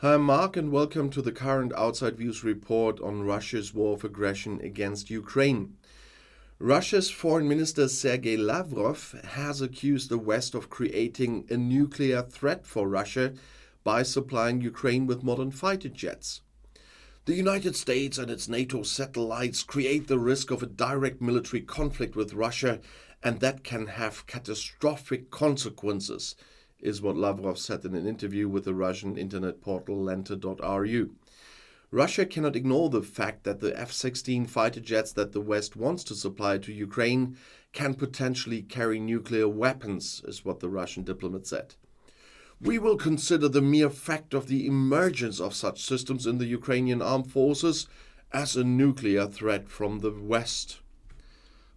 Hi, I'm Mark, and welcome to the current Outside Views report on Russia's war of aggression against Ukraine. Russia's Foreign Minister Sergey Lavrov has accused the West of creating a nuclear threat for Russia by supplying Ukraine with modern fighter jets. The United States and its NATO satellites create the risk of a direct military conflict with Russia, and that can have catastrophic consequences, is what Lavrov said in an interview with the Russian internet portal lenta.ru. Russia cannot ignore the fact that the F-16 fighter jets that the West wants to supply to Ukraine can potentially carry nuclear weapons, is what the Russian diplomat said. We will consider the mere fact of the emergence of such systems in the Ukrainian armed forces as a nuclear threat from the West.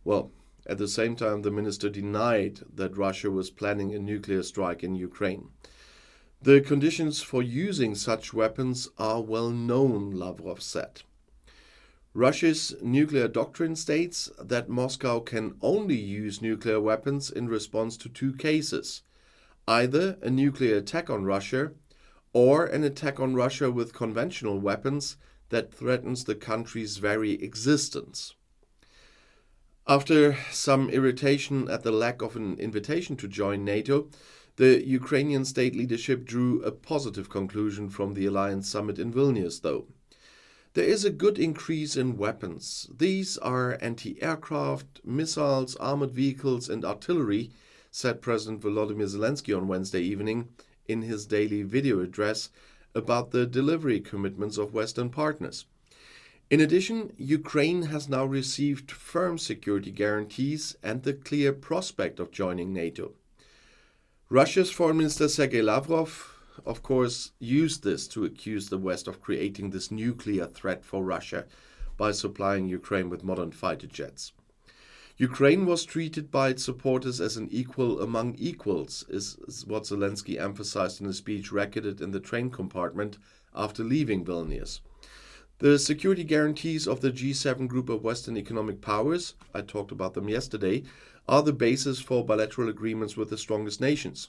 Well, at the same time, the minister denied that Russia was planning a nuclear strike in Ukraine. The conditions for using such weapons are well known, Lavrov said. Russia's nuclear doctrine states that Moscow can only use nuclear weapons in response to two cases: either a nuclear attack on Russia or an attack on Russia with conventional weapons that threatens the country's very existence. After some irritation at the lack of an invitation to join NATO, the Ukrainian state leadership drew a positive conclusion from the alliance summit in Vilnius, though. There is a good increase in weapons. These are anti-aircraft, missiles, armored vehicles and artillery, said President Volodymyr Zelensky on Wednesday evening in his daily video address about the delivery commitments of Western partners. In addition, Ukraine has now received firm security guarantees and the clear prospect of joining NATO. Russia's Foreign Minister Sergey Lavrov, of course, used this to accuse the West of creating this nuclear threat for Russia by supplying Ukraine with modern fighter jets. Ukraine was treated by its supporters as an equal among equals, is what Zelensky emphasized in a speech recorded in the train compartment after leaving Vilnius. The security guarantees of the G7 group of Western economic powers, I talked about them yesterday, are the basis for bilateral agreements with the strongest nations.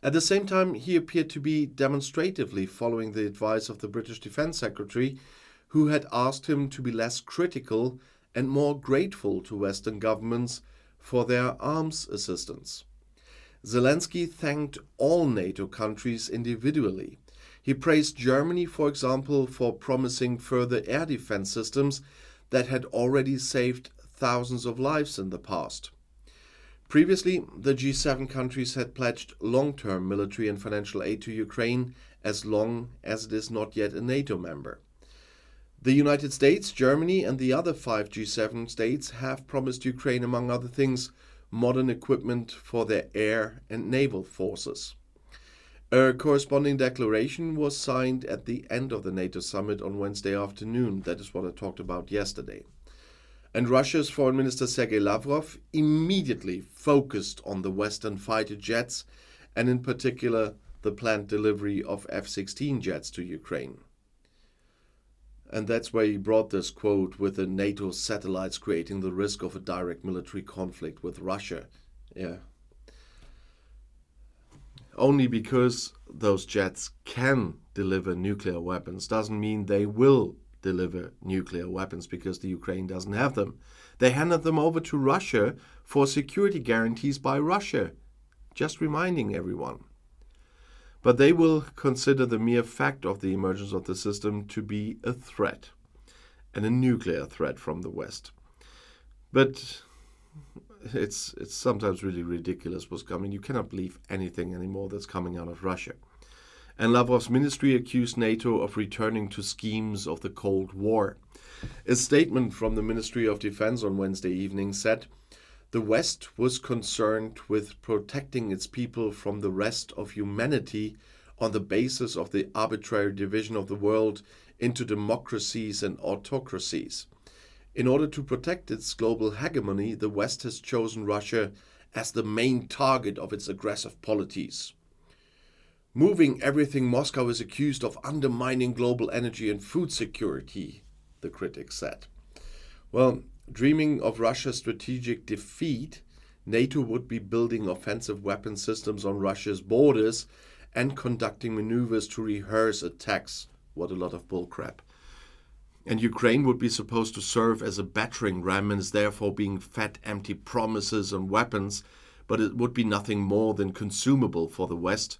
At the same time, he appeared to be demonstratively following the advice of the British Defence Secretary, who had asked him to be less critical and more grateful to Western governments for their arms assistance. Zelensky thanked all NATO countries individually. He praised Germany, for example, for promising further air defense systems that had already saved thousands of lives in the past. Previously, the G7 countries had pledged long-term military and financial aid to Ukraine as long as it is not yet a NATO member. The United States, Germany, and the other 5 G7 states have promised Ukraine, among other things, modern equipment for their air and naval forces. A corresponding declaration was signed at the end of the NATO summit on Wednesday afternoon. That is what I talked about yesterday. And Russia's Foreign Minister Sergey Lavrov immediately focused on the Western fighter jets and in particular the planned delivery of F-16 jets to Ukraine. And that's where he brought this quote with the NATO satellites creating the risk of a direct military conflict with Russia. Yeah. Only because those jets can deliver nuclear weapons doesn't mean they will deliver nuclear weapons, because the Ukraine doesn't have them. They handed them over to Russia for security guarantees by Russia. Just reminding everyone. But they will consider the mere fact of the emergence of the system to be a threat, and a nuclear threat from the West. But it's sometimes really ridiculous what's coming. You cannot believe anything anymore that's coming out of Russia. And Lavrov's ministry accused NATO of returning to schemes of the Cold War. A statement from the Ministry of Defense on Wednesday evening said, "The West was concerned with protecting its people from the rest of humanity on the basis of the arbitrary division of the world into democracies and autocracies. In order to protect its global hegemony, the West has chosen Russia as the main target of its aggressive policies. Moving everything, Moscow is accused of undermining global energy and food security," the critics said. Well, dreaming of Russia's strategic defeat, NATO would be building offensive weapon systems on Russia's borders and conducting maneuvers to rehearse attacks. What a lot of bullcrap. And Ukraine would be supposed to serve as a battering ram and is therefore being fed empty promises and weapons, but it would be nothing more than consumable for the West.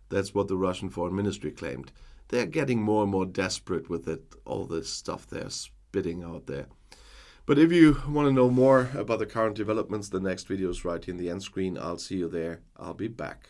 That's what the Russian Foreign Ministry claimed. They're getting more and more desperate with it, all this stuff they're spitting out there. But if you want to know more about the current developments, the next video is right here in the end screen. I'll see you there. I'll be back.